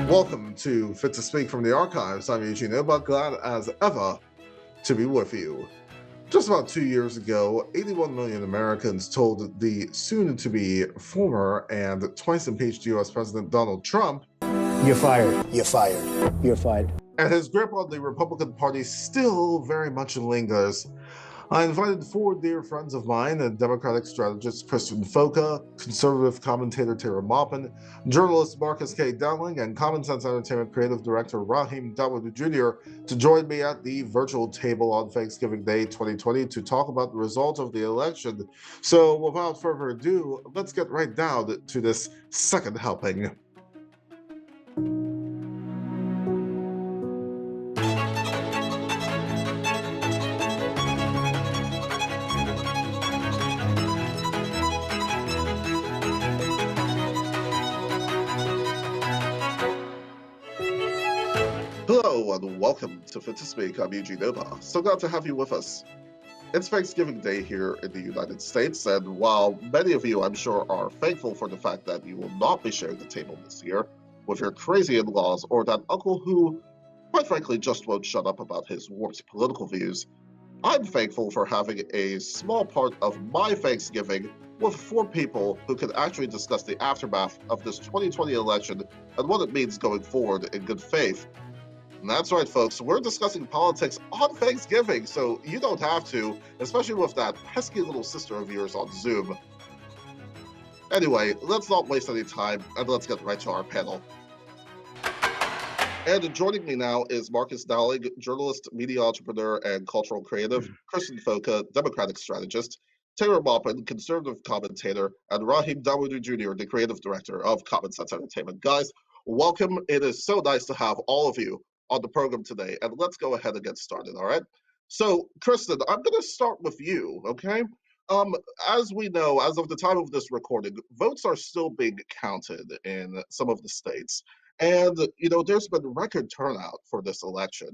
Welcome to Fit to Speak from the Archives. I'm Eugene Obah, glad as ever to be with you. Just about 2 years ago, 81 million Americans told the soon-to-be former and twice impeached U.S. President Donald Trump, "You're fired. You're fired. You're fired." And his grip on the Republican Party still very much lingers. I invited four dear friends of mine, a Democratic strategist Kristen Foca, conservative commentator Maupin, journalist Marcus K. Dowling, and Common Sense Entertainment creative director Raheem Dawodu Jr. to join me at the virtual table on Thanksgiving Day 2020 to talk about the result of the election. So without further ado, let's get right down to this second helping. Hello and welcome to Fit to Speak. I'm Eugene Obah. So glad to have you with us. It's Thanksgiving Day here in the United States, and while many of you, I'm sure, are thankful for the fact that you will not be sharing the table this year with your crazy in-laws or that uncle who, quite frankly, just won't shut up about his warped political views, I'm thankful for having a small part of my Thanksgiving with four people who can actually discuss the aftermath of this 2020 election and what it means going forward in good faith. And that's right, folks. We're discussing politics on Thanksgiving, so you don't have to, especially with that pesky little sister of yours on Zoom. Anyway, let's not waste any time, and let's get right to our panel. And joining me now is Marcus Dowling, journalist, media entrepreneur, and cultural creative, Kristen Foca, Democratic strategist, Maupin, conservative commentator, and Raheem Dawodu Jr., the creative director of Common Sense Entertainment. Guys, welcome. It is so nice to have all of you on the program today, and let's go ahead and get started, all right? So, Kristen, I'm going to start with you, okay? As we know, as of the time of this recording, votes are still being counted in some of the states, and, there's been record turnout for this election.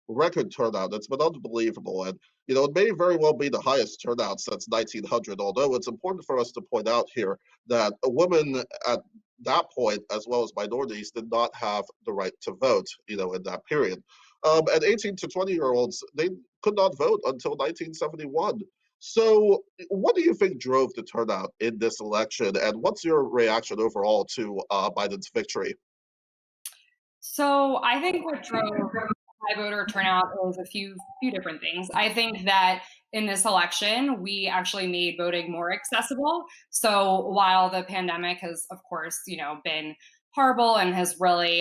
Record turnout. It's been unbelievable, and, it may very well be the highest turnout since 1900, although it's important for us to point out here that women at that point, as well as minorities, did not have the right to vote, in that period. And 18 to 20-year-olds, they could not vote until 1971. So what do you think drove the turnout in this election, and what's your reaction overall to Biden's victory? So I think what drove high voter turnout is a few different things. I think that in this election, we actually made voting more accessible. So while the pandemic has, of course, been horrible and has really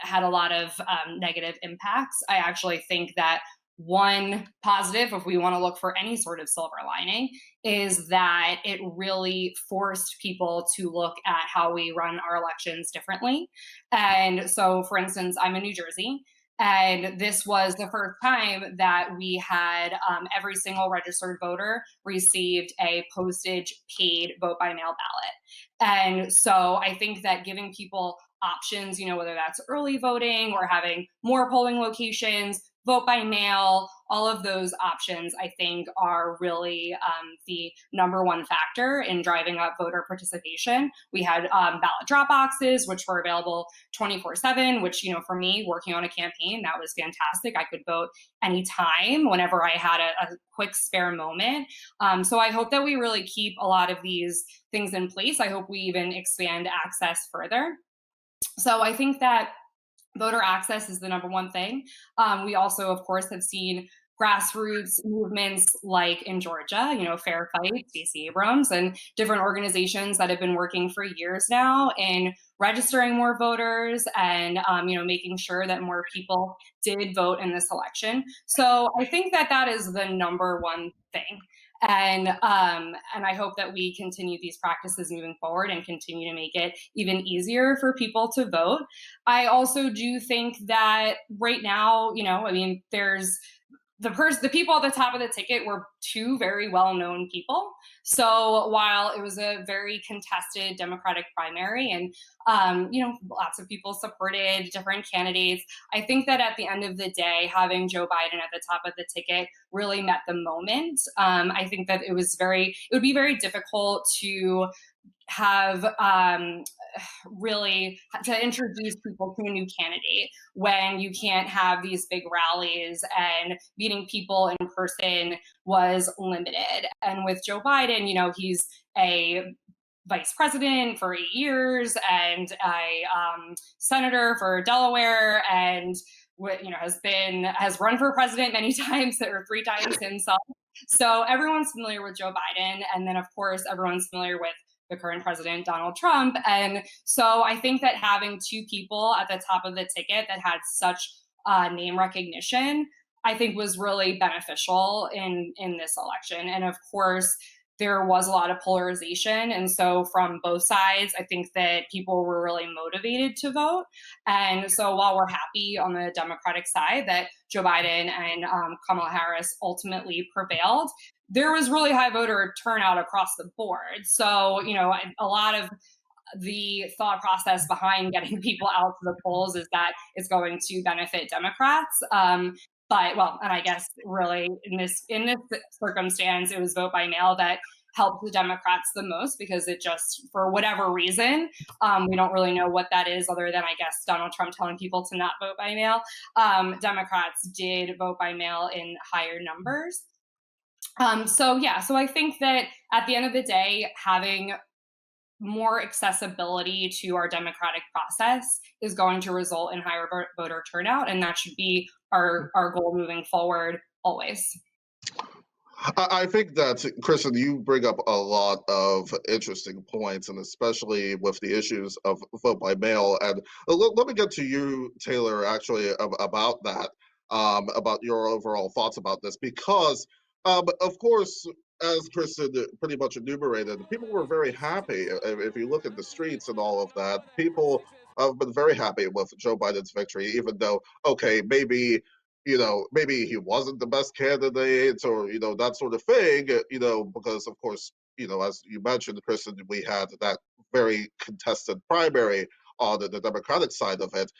had a lot of negative impacts, I actually think that one positive, if we want to look for any sort of silver lining, is that it really forced people to look at how we run our elections differently. And so, for instance, I'm in New Jersey, and this was the first time that we had every single registered voter received a postage paid vote by mail ballot. And so I think that giving people options, whether that's early voting or having more polling locations, vote by mail, all of those options, I think, are really the number one factor in driving up voter participation. We had ballot drop boxes, which were available 24/7, which, for me, working on a campaign, that was fantastic. I could vote anytime, whenever I had a quick spare moment. So I hope that we really keep a lot of these things in place. I hope we even expand access further. So I think that voter access is the number one thing. We also, of course, have seen grassroots movements like in Georgia, Fair Fight, Stacey Abrams, and different organizations that have been working for years now in registering more voters and, making sure that more people did vote in this election. So I think that that is the number one thing. And I hope that we continue these practices moving forward and continue to make it even easier for people to vote. I also do think that right now, there's the people at the top of the ticket were two very well-known people. So while it was a very contested Democratic primary and, lots of people supported different candidates, I think that at the end of the day, having Joe Biden at the top of the ticket really met the moment. I think that it would be very difficult to have really to introduce people to a new candidate when you can't have these big rallies and meeting people in person was limited. And with Joe Biden, he's a vice president for 8 years and a senator for Delaware, and has run for president many times or 3 times himself. So everyone's familiar with Joe Biden, and then of course everyone's familiar with the current president, Donald Trump. And so I think that having two people at the top of the ticket that had such name recognition, I think was really beneficial in this election. And of course, there was a lot of polarization. And so from both sides, I think that people were really motivated to vote. And so while we're happy on the Democratic side that Joe Biden and Kamala Harris ultimately prevailed, there was really high voter turnout across the board. So, a lot of the thought process behind getting people out to the polls is that it's going to benefit Democrats. And I guess really in this circumstance, it was vote by mail that helped the Democrats the most, because it just, for whatever reason, we don't really know what that is, other than I guess Donald Trump telling people to not vote by mail. Democrats did vote by mail in higher numbers. So I think that at the end of the day, having more accessibility to our democratic process is going to result in higher voter turnout, and that should be our goal moving forward always. I think that, Kristen, you bring up a lot of interesting points, and especially with the issues of vote by mail. And let me get to you, Taylor, actually, about that, about your overall thoughts about this, because, of course, as Kristen pretty much enumerated, people were very happy. If you look at the streets and all of that, people have been very happy with Joe Biden's victory, even though, okay, maybe he wasn't the best candidate, or that sort of thing, because of course, as you mentioned, Kristen, we had that very contested primary on the Democratic side of it.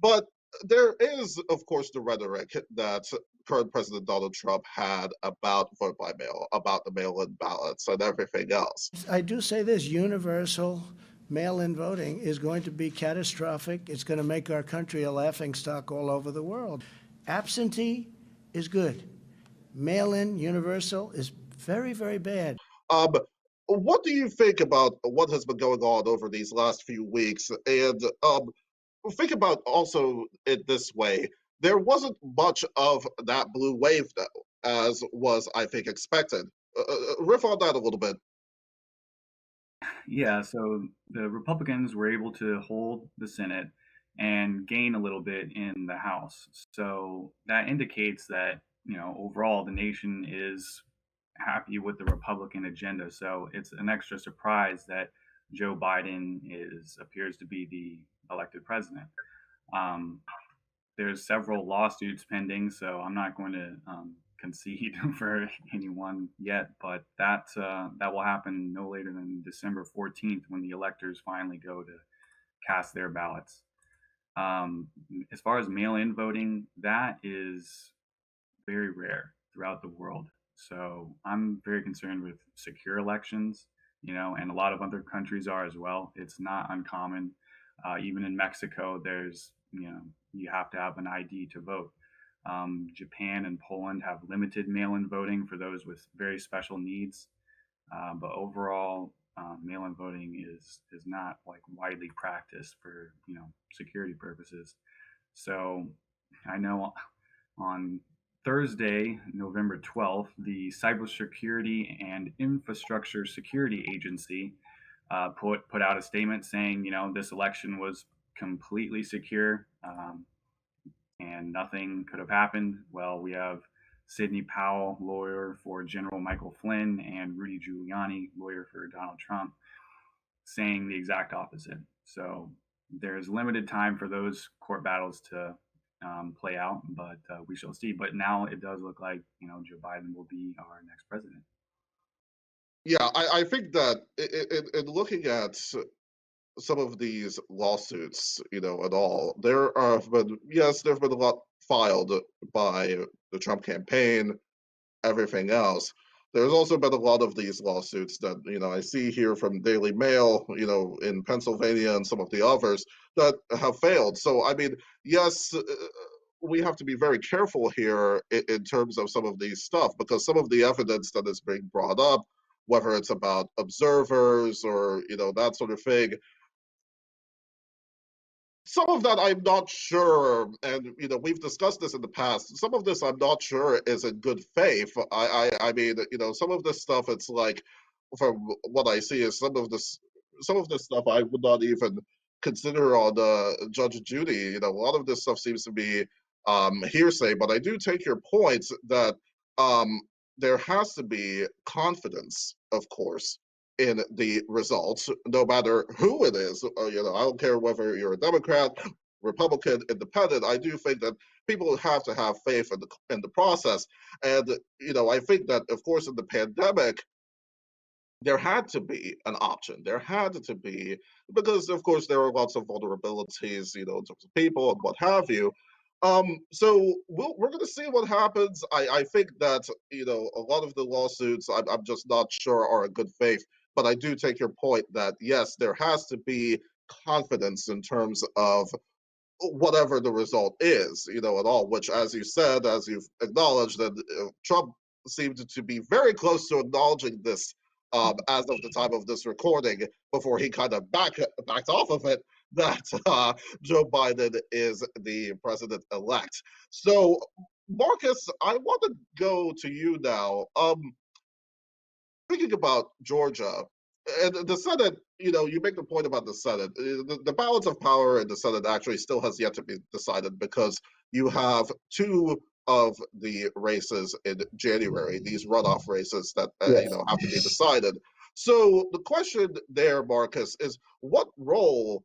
But there is, of course, the rhetoric that current President Donald Trump had about vote by mail, about the mail-in ballots and everything else. I do say this: universal mail-in voting is going to be catastrophic. It's going to make our country a laughingstock all over the world. Absentee is good. Mail-in, universal, is very, very bad. What do you think about what has been going on over these last few weeks? And think about also it this way. There wasn't much of that blue wave, though, as was, I think, expected. Riff on that a little bit. Yeah, so the Republicans were able to hold the Senate and gain a little bit in the House. So that indicates that, overall the nation is happy with the Republican agenda. So it's an extra surprise that Joe Biden appears to be the elected president. There's several lawsuits pending, so I'm not going to concede for anyone yet, but that will happen no later than December 14th, when the electors finally go to cast their ballots. As far as mail-in voting, that is very rare throughout the world. So I'm very concerned with secure elections, and a lot of other countries are as well. It's not uncommon. Even in Mexico, there's, you have to have an ID to vote. Japan and Poland have limited mail-in voting for those with very special needs. But overall, mail-in voting is not like widely practiced for security purposes. So I know on Thursday, November 12th, the Cybersecurity and Infrastructure Security Agency put out a statement saying, this election was completely secure, and nothing could have happened. Well, we have Sidney Powell, lawyer for General Michael Flynn, and Rudy Giuliani, lawyer for Donald Trump, saying the exact opposite. So there's limited time for those court battles to play out, but we shall see. But now it does look like, Joe Biden will be our next president. Yeah, I think that in looking at some of these lawsuits, and all, there have been a lot filed by the Trump campaign, everything else. there's also been a lot of these lawsuits that, I see here from Daily Mail, in Pennsylvania and some of the others that have failed. So, I mean, yes, we have to be very careful here in terms of some of these stuff, because some of the evidence that is being brought up, whether it's about observers or, that sort of thing, some of that I'm not sure, and we've discussed this in the past. Some of this I'm not sure is in good faith. I mean, some of this stuff, it's like, from what I see, is some of this stuff I would not even consider on Judge Judy. A lot of this stuff seems to be hearsay. But I do take your points that um, there has to be confidence, of course, in the results, no matter who it is. I don't care whether you're a Democrat, Republican, Independent. I do think that people have to have faith in the process. And I think that, of course, in the pandemic, there had to be an option. There had to be, because of course there are lots of vulnerabilities, in terms of people and what have you. So we're going to see what happens. I think that, a lot of the lawsuits, I'm just not sure are in good faith. But I do take your point that, yes, there has to be confidence in terms of whatever the result is, at all, which, as you said, as you've acknowledged, that Trump seemed to be very close to acknowledging this as of the time of this recording, before he kind of backed off of it, that Joe Biden is the president-elect. So, Marcus, I want to go to you now. Thinking about Georgia and the Senate, you make the point about the Senate. The balance of power in the Senate actually still has yet to be decided, because you have two of the races in January, these runoff races that Yes. have to be decided. So the question there, Marcus, is what role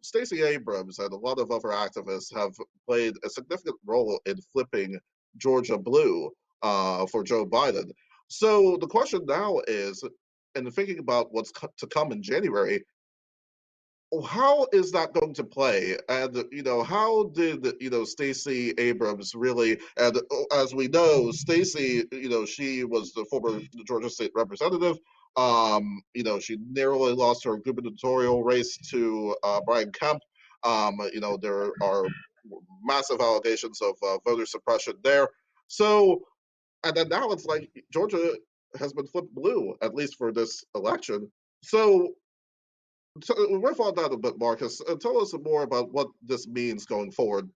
Stacey Abrams and a lot of other activists have played a significant role in flipping Georgia blue for Joe Biden. So the question now is, and thinking about what's to come in January, how is that going to play? And how did Stacey Abrams really? And as we know, Stacey, she was the former Georgia state representative. She narrowly lost her gubernatorial race to Brian Kemp. There are massive allegations of voter suppression there. So, and then now it's like Georgia has been flipped blue, at least for this election. So, riff on that a bit, Marcus. Tell us more about what this means going forward.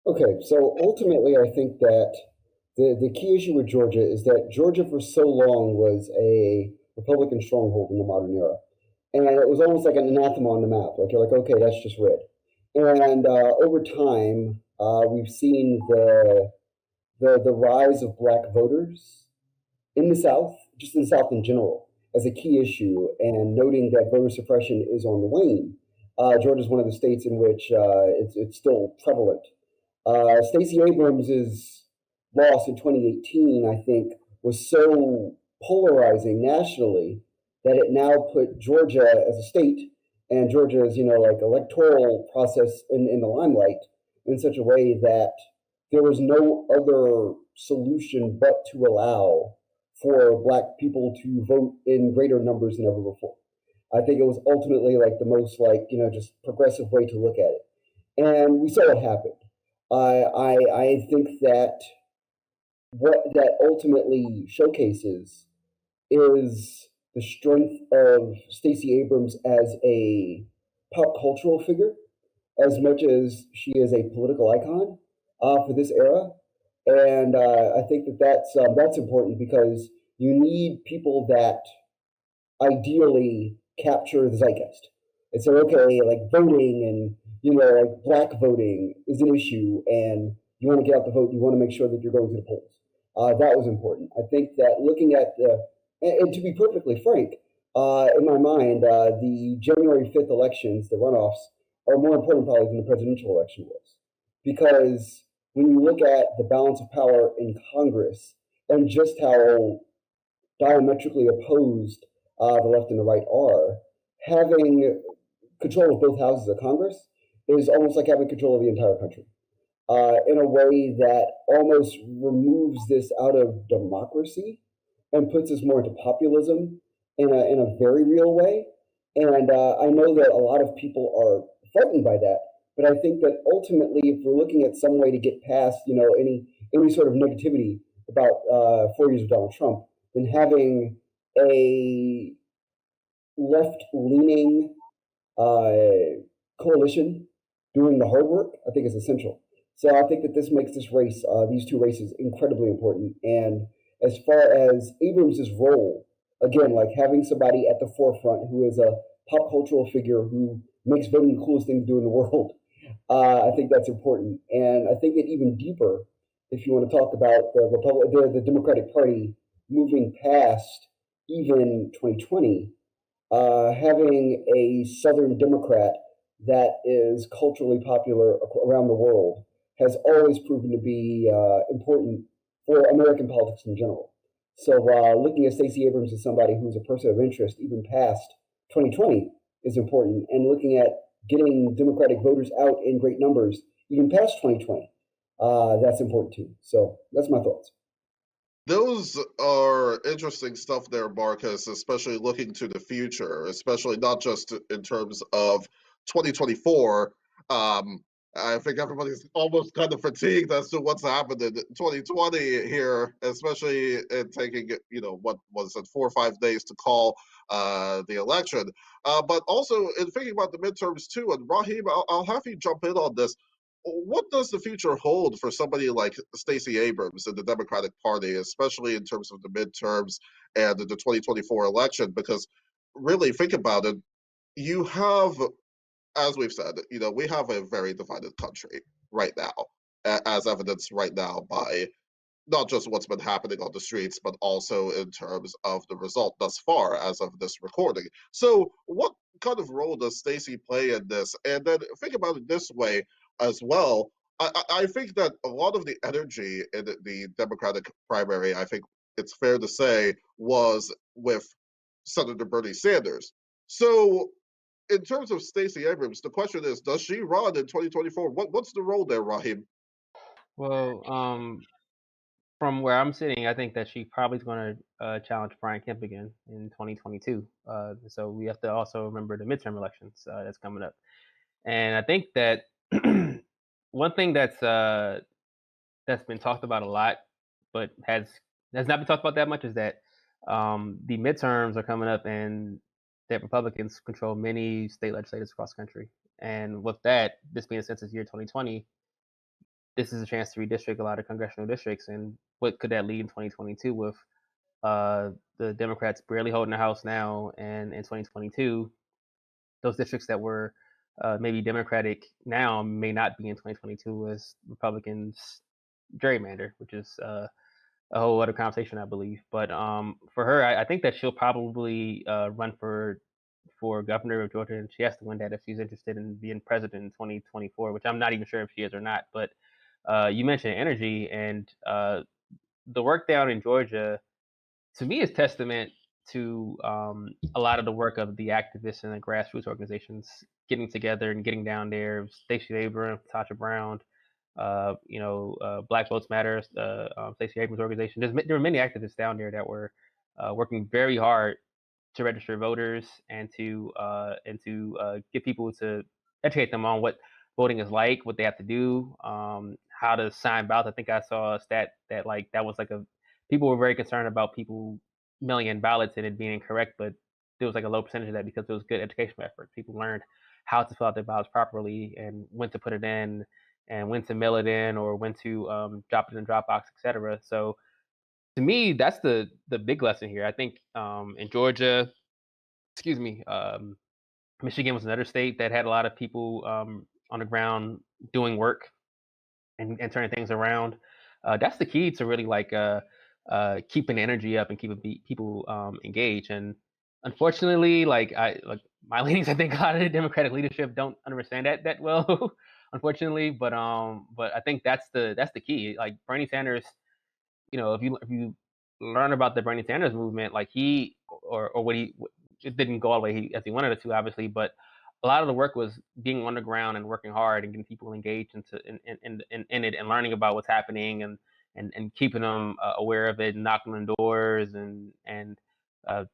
Okay, so ultimately, I think that the key issue with Georgia is that Georgia for so long was a Republican stronghold in the modern era. And it was almost like an anathema on the map. Like, you're like, okay, that's just red. And over time, we've seen the rise of black voters in the South, just in the South in general, as a key issue, and noting that voter suppression is on the wane. Georgia is one of the states in which it's still prevalent. Stacey Abrams' loss in 2018, I think, was so polarizing nationally that it now put Georgia as a state and Georgia's, like electoral process in the limelight in such a way that there was no other solution but to allow for black people to vote in greater numbers than ever before. I think it was ultimately like the most just progressive way to look at it. And we saw what happened. I think that what that ultimately showcases is the strength of Stacey Abrams as a pop cultural figure, as much as she is a political icon for this era. And I think that's important, because you need people that ideally capture the zeitgeist. And so, okay, like voting and, like black voting is an issue, and you want to get out the vote, you want to make sure that you're going to the polls. That was important. I think that looking at and to be perfectly frank, in my mind, the January 5th elections, the runoffs, are more important probably than the presidential election was. Because when you look at the balance of power in Congress and just how diametrically opposed the left and the right are, having control of both houses of Congress is almost like having control of the entire country, in a way that almost removes this out of democracy and puts us more into populism in a very real way. And I know that a lot of people are frightened by that, but I think that ultimately, if we're looking at some way to get past, any sort of negativity about 4 years of Donald Trump, then having a left-leaning coalition doing the hard work, I think is essential. So I think that this makes this race, these two races, incredibly important. And as far as Abrams's role, again, like having somebody at the forefront who is a pop cultural figure who makes voting the coolest thing to do in the world, I think that's important. And I think that even deeper, if you want to talk about the Democratic Party moving past even 2020, having a Southern Democrat that is culturally popular around the world has always proven to be important for American politics in general. So looking at Stacey Abrams as somebody who's a person of interest even past 2020 is important, and looking at getting Democratic voters out in great numbers even past 2020, that's important too. So that's my thoughts. Those are interesting stuff there, Marcus, especially looking to the future, especially not just in terms of 2024. I think everybody's almost kind of fatigued as to what's happened in 2020 here, especially in taking, what was it, 4 or 5 days to call the election. But also in thinking about the midterms too, and Raheem, I'll have you jump in on this. What does the future hold for somebody like Stacey Abrams in the Democratic Party, especially in terms of the midterms and the 2024 election? Because really, think about it, you have, as we've said, we have a very divided country right now, as evidenced right now by not just what's been happening on the streets, but also in terms of the result thus far as of this recording. So, what kind of role does Stacey play in this? And then think about it this way as well. I think that a lot of the energy in the Democratic primary, I think it's fair to say, was with Senator Bernie Sanders. So, in terms of Stacey Abrams, the question is, does she run in 2024? What's the role there, Raheem? Well, from where I'm sitting, I think that she probably is going to challenge Brian Kemp again in 2022. So we have to also remember the midterm elections that's coming up. And I think that one thing that's been talked about a lot, but has not been talked about that much, is that the midterms are coming up, and that Republicans control many state legislatures across the country. And with that, this being a census year 2020, this is a chance to redistrict a lot of congressional districts. And what could that lead in 2022 with the Democrats barely holding the House now, and in 2022, those districts that were maybe Democratic now may not be in 2022 as Republicans gerrymander, which is a whole other conversation, I believe. But for her, I think that she'll probably run for governor of Georgia, and she has to win that if she's interested in being president in 2024, which I'm not even sure if she is or not. But you mentioned energy, and the work down in Georgia, to me, is testament to a lot of the work of the activists and the grassroots organizations getting together and getting down there. Stacey Abrams, Tasha Brown, Black Votes Matter, Stacey Abrams' organization. There were many activists down there that were working very hard to register voters and to get people to educate them on what voting is like, what they have to do, how to sign ballots. I think I saw a stat that that was people were very concerned about people mailing in ballots and it being incorrect, but there was a low percentage of that because it was good educational effort. People learned how to fill out their ballots properly and when to put it in and when to mail it in or when to drop it in Dropbox, etc. So to me, that's the big lesson here. I think in Georgia, Michigan was another state that had a lot of people on the ground doing work and turning things around. That's the key to really keeping energy up and keeping people engaged. And unfortunately, my leanings, I think a lot of the Democratic leadership don't understand that well, unfortunately. But I think that's the key. Like Bernie Sanders, if you learn about the Bernie Sanders movement, he it didn't go all the way as he wanted it to, obviously, but a lot of the work was being on the ground and working hard and getting people engaged in it and learning about what's happening and keeping them aware of it, knocking on doors and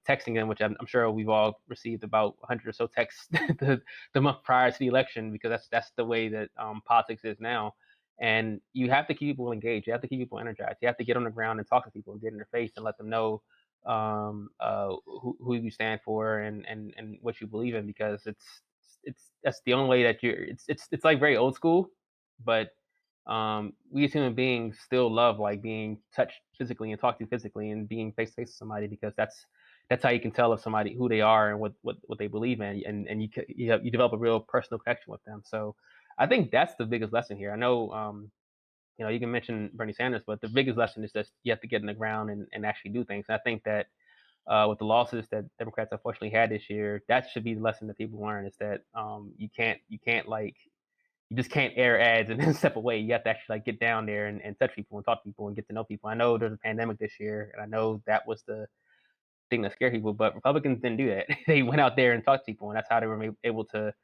texting them, which I'm sure we've all received about 100 or so texts the month prior to the election, because that's the way that politics is now. And you have to keep people engaged. You have to keep people energized. You have to get on the ground and talk to people and get in their face and let them know who you stand for and what you believe in, because that's the only way that it's like very old school, but we as human beings still love like being touched physically and talked to physically and being face to face with somebody, because that's how you can tell if somebody who they are and what they believe in, and you develop a real personal connection with them. So I think that's the biggest lesson here. I know you can mention Bernie Sanders, but the biggest lesson is that you have to get in the ground and actually do things. And I think that with the losses that Democrats unfortunately had this year, that should be the lesson that people learn, is that you just can't air ads and then step away. You have to actually like get down there and touch people and talk to people and get to know people. I know there's a pandemic this year, and I know that was the thing that scared people, but Republicans didn't do that. They went out there and talked to people, and that's how they were able to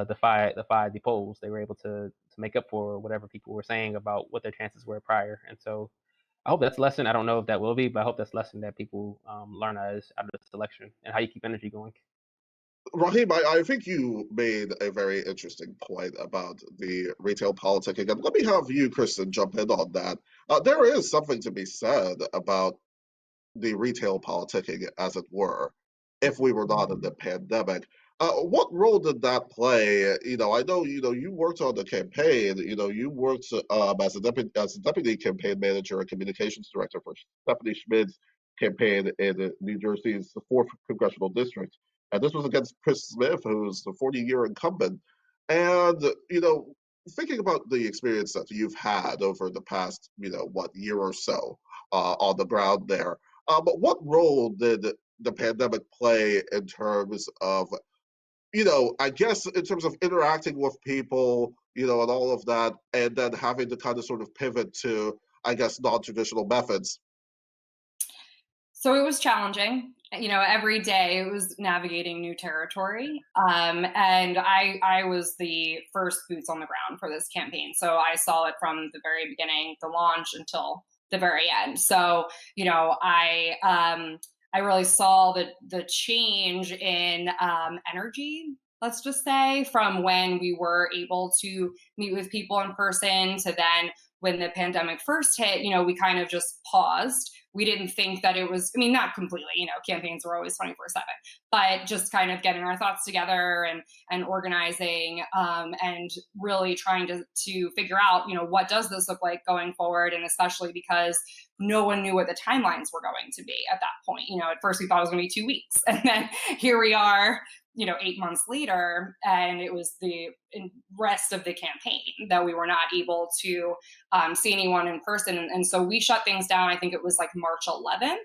defy the polls. They were able to make up for whatever people were saying about what their chances were prior. And so I hope that's a lesson. I don't know if that will be, but I hope that's a lesson that people learn out of this election, and how you keep energy going. Raheem, I think you made a very interesting point about the retail politicking. And let me have you, Kristen, jump in on that. There is something to be said about the retail politicking, as it were, if we were not in the pandemic. What role did that play? I know you worked on the campaign. You worked as a deputy campaign manager and communications director for Stephanie Schmidt's campaign in New Jersey's 4th congressional district, and this was against Chris Smith, who's the 40-year incumbent. And thinking about the experience that you've had over the past year or so on the ground there. But what role did the pandemic play in terms of, I guess in terms of interacting with people, and all of that, and then having to kind of sort of pivot to, I guess, non-traditional methods? So it was challenging. Every day it was navigating new territory. And I was the first boots on the ground for this campaign. So I saw it from the very beginning, the launch, until the very end. So, I really saw the change in energy, let's just say, from when we were able to meet with people in person to then when the pandemic first hit. We kind of just paused. We didn't think that it was, not completely, campaigns were always 24/7, but just kind of getting our thoughts together and organizing and really trying to figure out, what does this look like going forward? And especially because no one knew what the timelines were going to be at that point. At first we thought it was going to be 2 weeks, and then here we are, 8 months later, and it was the rest of the campaign that we were not able to see anyone in person. And so we shut things down. I think it was like March 11th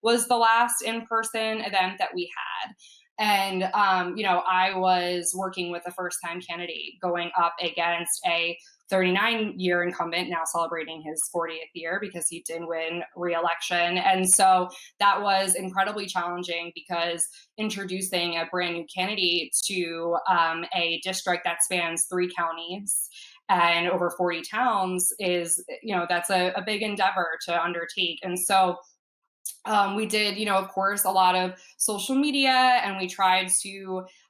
was the last in-person event that we had. And, I was working with a first-time candidate going up against a 39-year incumbent, now celebrating his 40th year because he did win re-election. And so that was incredibly challenging, because introducing a brand new candidate to a district that spans 3 counties and over 40 towns is, that's a big endeavor to undertake. And so we did, of course, a lot of social media, and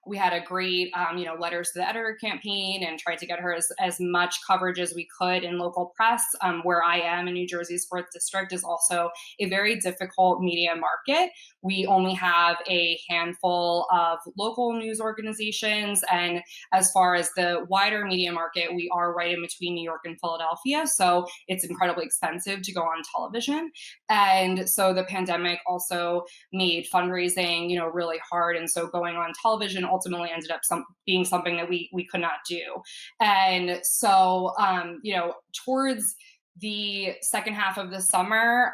we had a great, letters to the editor campaign, and tried to get her as much coverage as we could in local press. Where I am in New Jersey's 4th district is also a very difficult media market. We only have a handful of local news organizations. And as far as the wider media market, we are right in between New York and Philadelphia. So it's incredibly expensive to go on television. And so the pandemic also made fundraising, really hard. And so going on television ultimately ended up being something that we could not do. And so, towards the second half of the summer,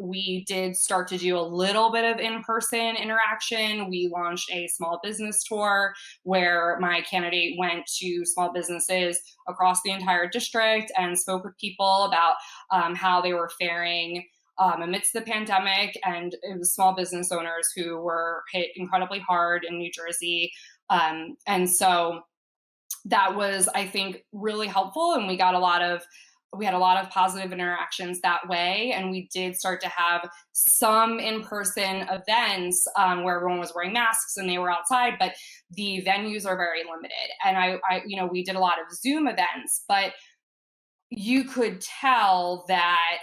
we did start to do a little bit of in-person interaction. We launched a small business tour where my candidate went to small businesses across the entire district and spoke with people about how they were faring amidst the pandemic. And it was small business owners who were hit incredibly hard in New Jersey. And so that was, I think, really helpful. And we got a lot of we had a lot of positive interactions that way, and we did start to have some in-person events where everyone was wearing masks and they were outside, but the venues are very limited. And we did a lot of Zoom events, but you could tell that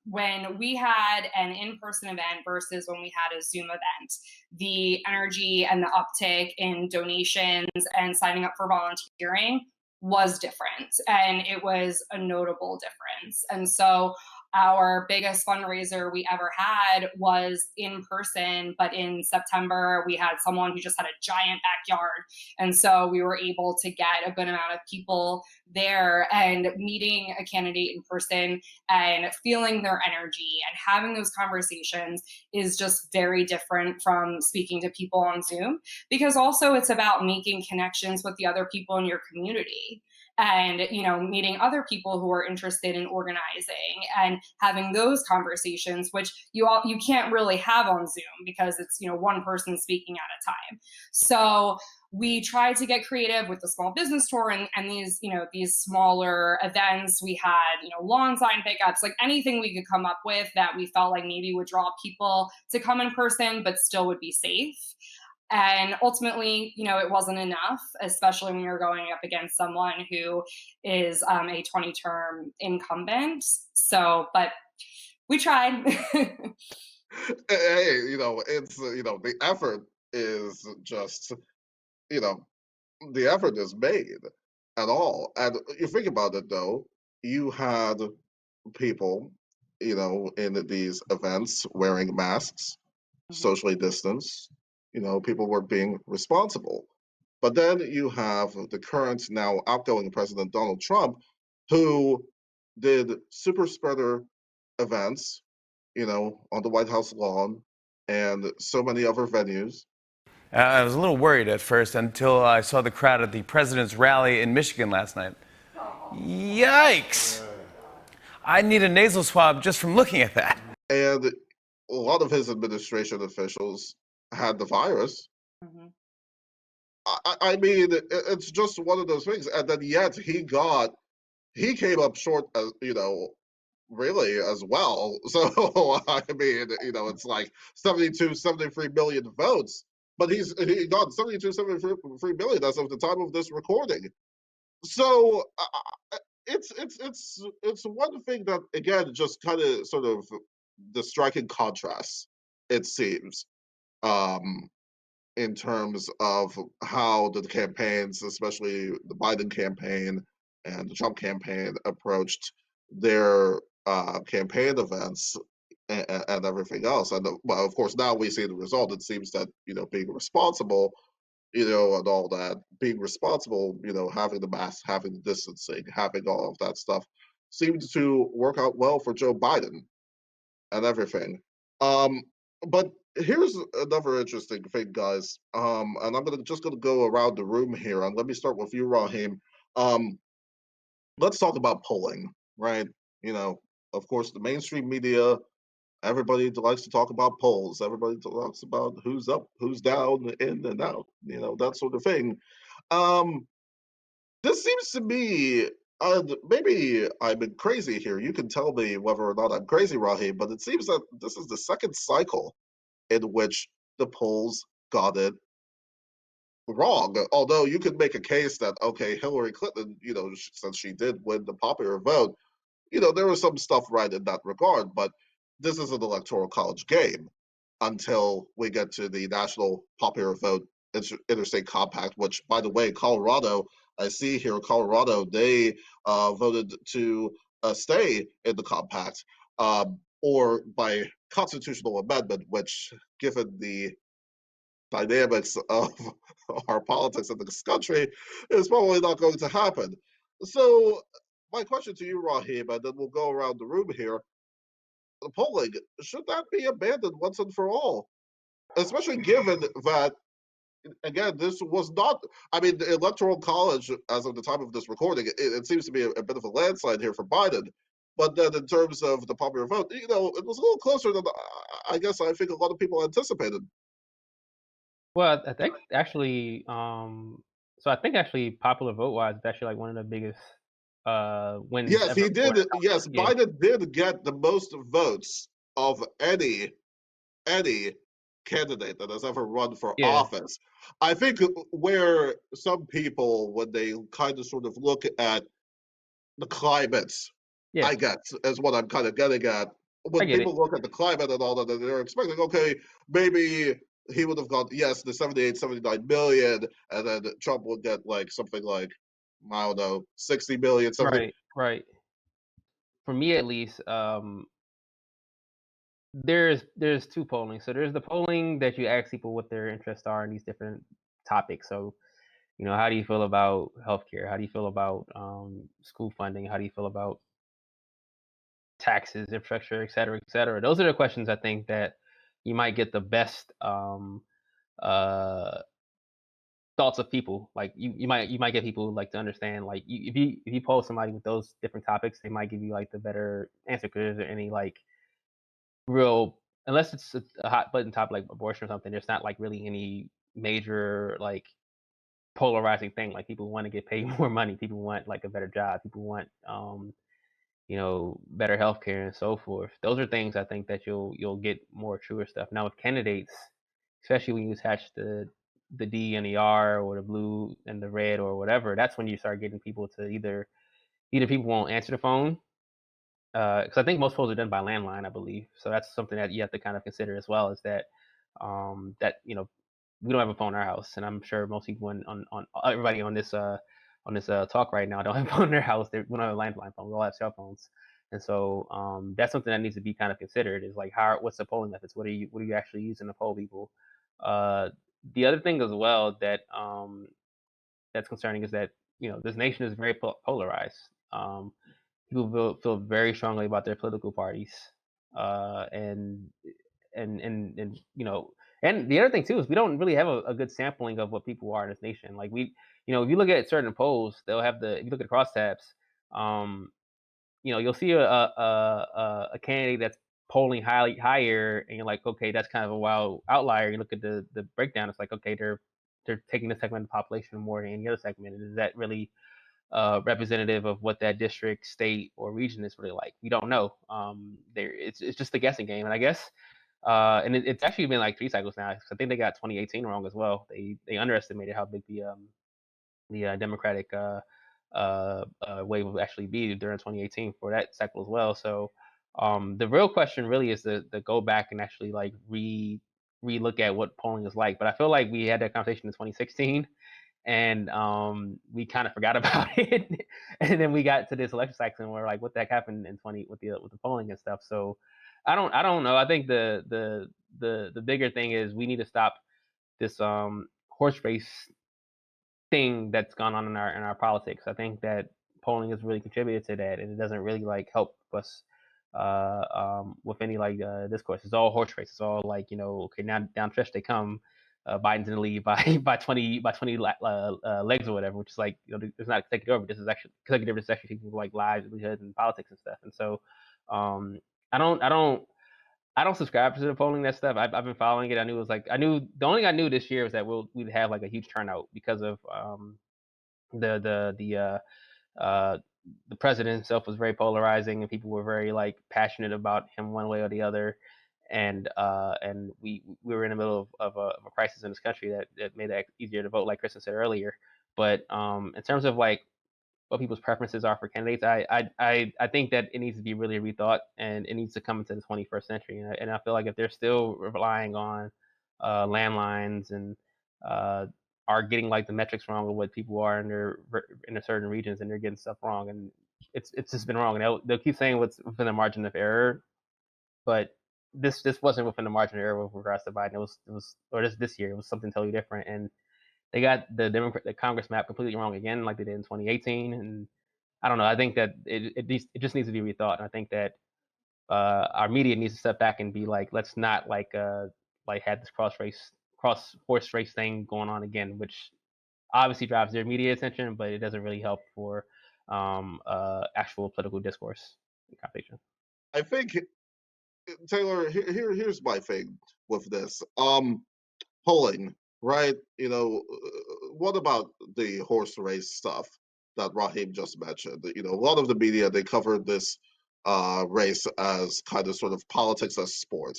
when we had an in-person event versus when we had a Zoom event, the energy and the uptick in donations and signing up for volunteering was different, and it was a notable difference. And so our biggest fundraiser we ever had was in person, but in September we had someone who just had a giant backyard, and so we were able to get a good amount of people there, and meeting a candidate in person and feeling their energy and having those conversations is just very different from speaking to people on Zoom, because also it's about making connections with the other people in your community, and meeting other people who are interested in organizing and having those conversations, which you can't really have on Zoom because it's one person speaking at a time. So we tried to get creative with the small business tour and these smaller events. We had lawn sign pickups, like anything we could come up with that we felt like maybe would draw people to come in person but still would be safe. And ultimately, it wasn't enough, especially when you're going up against someone who is a 20-term incumbent. So, but we tried. Hey, it's the effort is just the effort is made at all. And you think about it though, you had people, in these events wearing masks, socially distanced, people were being responsible. But then you have the current now outgoing President Donald Trump, who did super spreader events, on the White House lawn and so many other venues. I was a little worried at first until I saw the crowd at the president's rally in Michigan last night. Yikes! I need a nasal swab just from looking at that. And a lot of his administration officials had the virus. Mhm. I mean, it's just one of those things. And then yet he came up short, as really as well. So, I mean, it's like 72, 73 million votes, but he got 72, 73 million as of the time of this recording. So, it's one thing that, again, just kind of sort of the striking contrast, it seems, um, in terms of how the campaigns, especially the Biden campaign and the Trump campaign, approached their campaign events and everything else. And well, of course, now we see the result. It seems that being responsible, and all that, being responsible, having the mask, having the distancing, having all of that stuff, seemed to work out well for Joe Biden and everything. Um, but here's another interesting thing, guys. And I'm just gonna go around the room here, and let me start with you, Raheem. Um, let's talk about polling, right? Of course, the mainstream media, everybody likes to talk about polls. Everybody talks about who's up, who's down, in and out, that sort of thing. Um, this seems to me, maybe I'm crazy here. You can tell me whether or not I'm crazy, Raheem, but it seems that this is the second cycle in which the polls got it wrong. Although you could make a case that, okay, Hillary Clinton, since she did win the popular vote, there was some stuff right in that regard, but this is an electoral college game until we get to the national popular vote interstate compact, which, by the way, Colorado, I see here, Colorado, they voted to stay in the compact, or by constitutional amendment, which, given the dynamics of our politics in this country, is probably not going to happen. So, my question to you, Raheem, and then we'll go around the room here. The polling, should that be abandoned once and for all? Especially given that, again, this was not, I mean, the Electoral College, as of the time of this recording, it seems to be a bit of a landslide here for Biden. But then in terms of the popular vote, it was a little closer than I guess I think a lot of people anticipated. Well, I think actually, so I think actually popular vote wise, it's actually like one of the biggest wins Yes, ever he before. did. Yes, Yeah, Biden did get the most votes of any candidate that has ever run for yeah, office. I think where some people, when they kind of sort of look at the climate, yeah. I get is what I'm kind of getting at. I When get people it. look at the climate and all that, they're expecting, okay, maybe he would have got, yes, the 78, 79 million, and then Trump would get like something like, I don't know, 60 million, something. Right, right. For me, at least, there's two polling. So there's the polling that you ask people what their interests are in these different topics. So, how do you feel about healthcare? How do you feel about school funding? How do you feel about taxes, infrastructure, et cetera, et cetera? Those are the questions I think that you might get the best uh, thoughts of people. Like you might get people like to understand. Like if you poll somebody with those different topics, they might give you like the better answer because there any like real, unless it's a hot button topic like abortion or something. There's not like really any major like polarizing thing. Like people want to get paid more money. People want like a better job. People want better healthcare and so forth. Those are things I think that you'll get more truer stuff. Now with candidates, especially when you attach the D and the R or the blue and the red or whatever, that's when you start getting people to either people won't answer the phone, because I think most polls are done by landline, I believe. So that's something that you have to kind of consider as well, is that we don't have a phone in our house, and I'm sure most people on everybody on this talk right now don't have a phone in their house. We don't have a landline phone. We all have cell phones, and so that's something that needs to be kind of considered. Is like what's the polling methods? What are you actually using to poll people? Uh, the other thing as well that that's concerning is that this nation is very polarized. People feel very strongly about their political parties, and and the other thing too is we don't really have a good sampling of what people are in this nation. Like if you look at certain polls, they'll have if you look at the crosstabs, um, you'll see a candidate that's polling higher, and you're like, okay, that's kind of a wild outlier. You look at the breakdown, it's like, okay, they're taking this segment of the population more than any other segment. And is that really representative of what that district, state, or region is really like? We don't know. It's just a guessing game, and I guess, and it's actually been like 3 cycles now. I think they got 2018 wrong as well. They underestimated how big the Democratic wave will actually be during 2018 for that cycle as well. So the real question really is to go back and actually like re-look at what polling is like. But I feel like we had that conversation in 2016, and we kind of forgot about it, and then we got to this election cycle and we're like, what the heck happened in 20 with the polling and stuff. So I don't know. I think the bigger thing is we need to stop this horse race thing that's gone on in our politics. I think that polling has really contributed to that, and it doesn't really like help us with any like discourse. It's all horse race. It's all like, okay, now down stretch they come. Biden's in the lead by by 20 legs or whatever, which is like, there's not executive order. This is actually executive. This is actually people like lives, livelihoods, and politics and stuff. And so I don't subscribe to the polling that stuff. I've been following it. The only thing I knew this year was that we'd have like a huge turnout because of the uh, the president himself was very polarizing, and people were very like passionate about him one way or the other. And we were in the middle of a crisis in this country that made it easier to vote, like Kristen said earlier. But in terms of like what people's preferences are for candidates, I think that it needs to be really rethought, and it needs to come into the 21st century. And I feel like if they're still relying on landlines and are getting like the metrics wrong of what people are in their certain regions, and they're getting stuff wrong, and it's just been wrong. And they'll keep saying what's within the margin of error, but this wasn't within the margin of error with regards to Biden. It was or this year it was something totally different, and they got the Congress map completely wrong again, like they did in 2018. And I don't know. I think that it just needs to be rethought. And I think that our media needs to step back and be like, let's not like have this cross horse race thing going on again, which obviously drives their media attention, but it doesn't really help for actual political discourse and conversation. I think, Taylor, here's my thing with this. Polling, right? What about the horse race stuff? that Raheem just mentioned. You know, a lot of the media, they covered this race as kind of sort of politics as sport.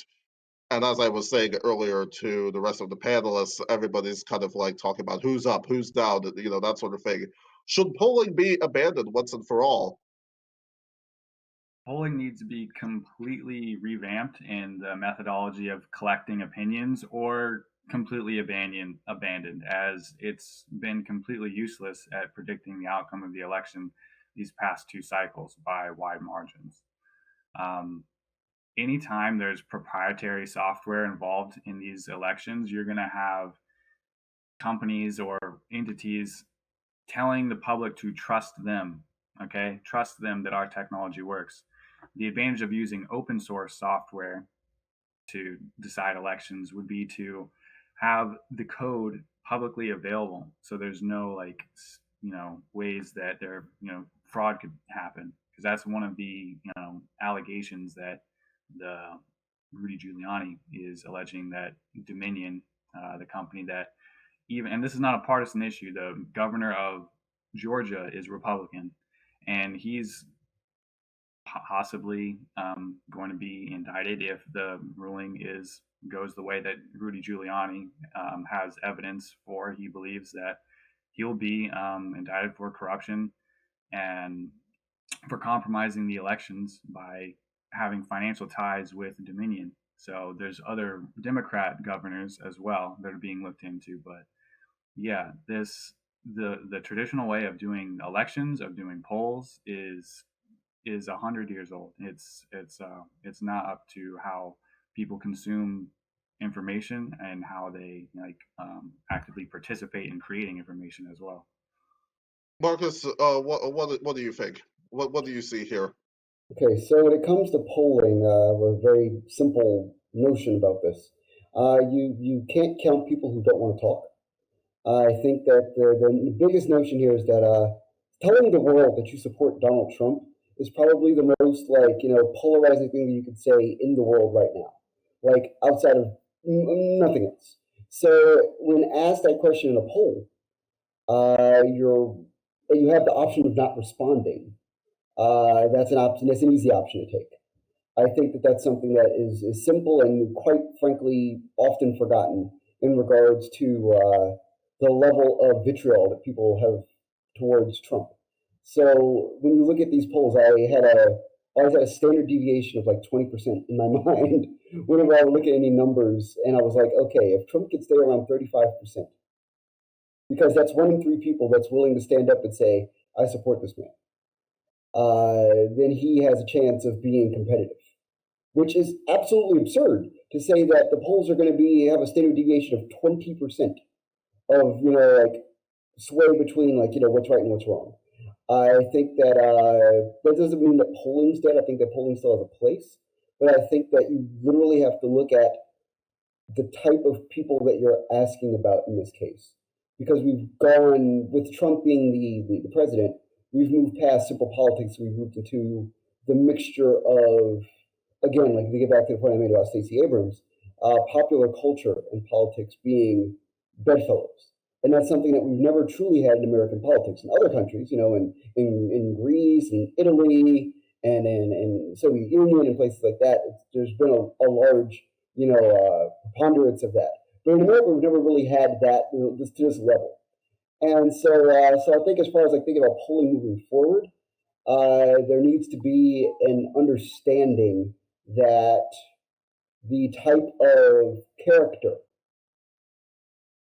And as I was saying earlier to the rest of the panelists, everybody's kind of like talking about who's up, who's down, you know, that sort of thing. Should polling be abandoned once and for all? Polling needs to be completely revamped in the methodology of collecting opinions, or completely abandoned, as it's been completely useless at predicting the outcome of the election these past two cycles by wide margins. Anytime there's proprietary software involved in these elections, you're going to have companies or entities telling the public to trust them, okay? Trust them that our technology works. The advantage of using open source software to decide elections would be to have the code publicly available, so there's no ways that fraud could happen, because that's one of the allegations that the Rudy Giuliani is alleging, that Dominion, the company that and this is not a partisan issue, the governor of Georgia is Republican, and he's possibly going to be indicted if the ruling goes the way that Rudy Giuliani has evidence for. He believes that he'll be indicted for corruption and for compromising the elections by having financial ties with Dominion. So there's other Democrat governors as well that are being looked into. But yeah, the traditional way of doing elections, of doing polls, is 100 years old. It's not up to how people consume information and how they actively participate in creating information as well. Marcus, what do you think? What do you see here? Okay, so when it comes to polling, a very simple notion about this. You can't count people who don't want to talk. I think that the biggest notion here is that telling the world that you support Donald Trump is probably the most polarizing thing that you could say in the world right now, like outside of nothing else. So when asked that question in a poll, you have the option of not responding. That's an option. That's an easy option to take. I think that that's something that is simple and, quite frankly, often forgotten in regards to the level of vitriol that people have towards Trump. So when you look at these polls, I always had a standard deviation of like 20% in my mind whenever I would look at any numbers, and I was like, okay, if Trump could stay around 35%, because that's 1 in 3 people that's willing to stand up and say, I support this man, then he has a chance of being competitive, which is absolutely absurd to say that the polls are going to have a standard deviation of 20% of sway between what's right and what's wrong. I think that that doesn't mean that polling's dead. I think that polling still has a place, but I think that you literally have to look at the type of people that you're asking about in this case, because we've gone with Trump being the president. We've moved past simple politics. We've moved into the mixture of, again, like to get back to the point I made about Stacey Abrams, popular culture and politics being bedfellows. And that's something that we've never truly had in American politics. In other countries, in Greece and Italy and in Soviet Union and places like that, there's been a large, preponderance of that. But in America, we've never really had that to this level. And so I think as far as thinking about polling moving forward, there needs to be an understanding that the type of character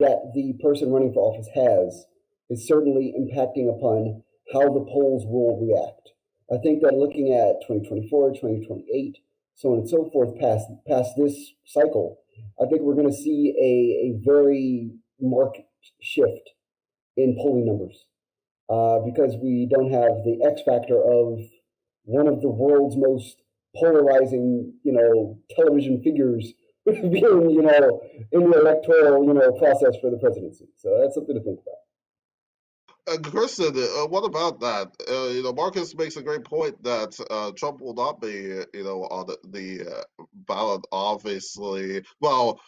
that the person running for office has is certainly impacting upon how the polls will react. I think that looking at 2024, 2028, so on and so forth, past this cycle, I think we're going to see a very marked shift in polling numbers, because we don't have the X factor of one of the world's most polarizing, television figures being, in the electoral, process for the presidency. So that's something to think about. Kristen, what about that? Marcus makes a great point that Trump will not be, on the ballot, obviously. Well,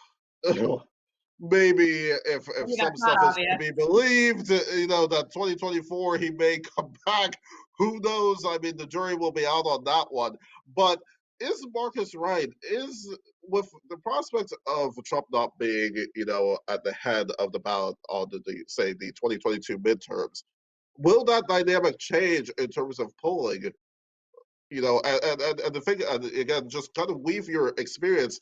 maybe if Maybe some that's not stuff is to obvious. be believed, that 2024 he may come back. Who knows? I mean, the jury will be out on that one. But is Marcus right? Is with the prospect of Trump not being, at the head of the ballot on say the 2022 midterms, will that dynamic change in terms of polling? And the thing, and again, just kind of weave your experience,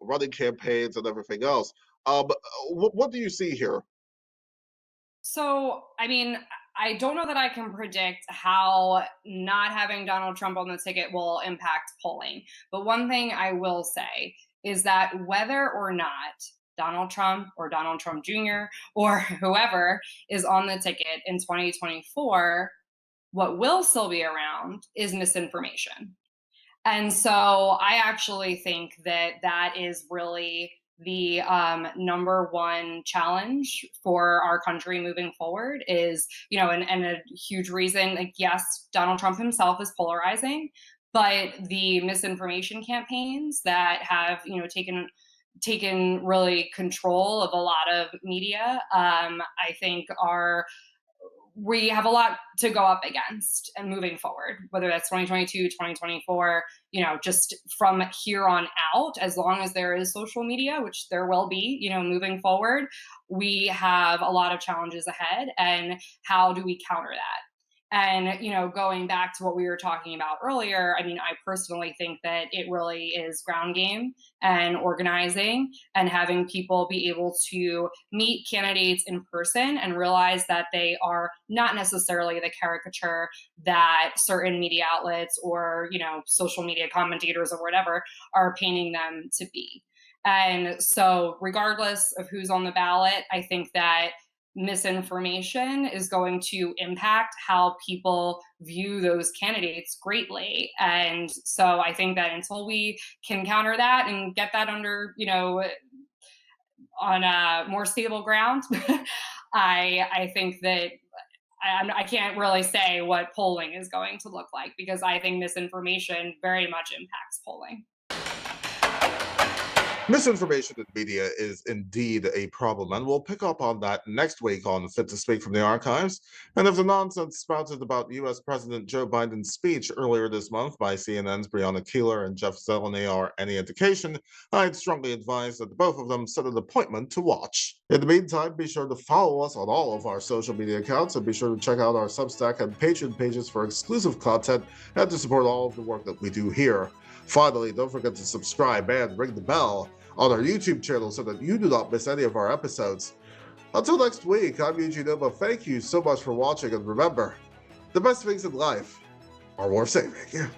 running campaigns and everything else. Um, what do you see here? So, I mean, I don't know that I can predict how not having Donald Trump on the ticket will impact polling. But one thing I will say is that whether or not Donald Trump or Donald Trump Jr. or whoever is on the ticket in 2024, what will still be around is misinformation. And so I actually think that that is really the number one challenge for our country moving forward is, and a huge reason, like, yes, Donald Trump himself is polarizing, but the misinformation campaigns that have, taken really control of a lot of media, I think we have a lot to go up against and moving forward, whether that's 2022, 2024, just from here on out, as long as there is social media, which there will be, moving forward, we have a lot of challenges ahead. And how do we counter that? And, going back to what we were talking about earlier, I mean, I personally think that it really is ground game and organizing and having people be able to meet candidates in person and realize that they are not necessarily the caricature that certain media outlets or, social media commentators or whatever are painting them to be. And so, regardless of who's on the ballot, I think that misinformation is going to impact how people view those candidates greatly. And so I think that until we can counter that and get that under, on a more stable ground, I think that I can't really say what polling is going to look like, because I think misinformation very much impacts polling. Misinformation in media is indeed a problem, and we'll pick up on that next week on Fit to Speak from the Archives. And if the nonsense spouted about U.S. President Joe Biden's speech earlier this month by CNN's Breonna Keeler and Jeff Zeleny are any indication, I'd strongly advise that both of them set an appointment to watch. In the meantime, be sure to follow us on all of our social media accounts, and be sure to check out our Substack and Patreon pages for exclusive content and to support all of the work that we do here. Finally, don't forget to subscribe and ring the bell on our YouTube channel so that you do not miss any of our episodes. Until next week, I'm Eugene Obah. Thank you so much for watching, and remember, the best things in life are worth saving.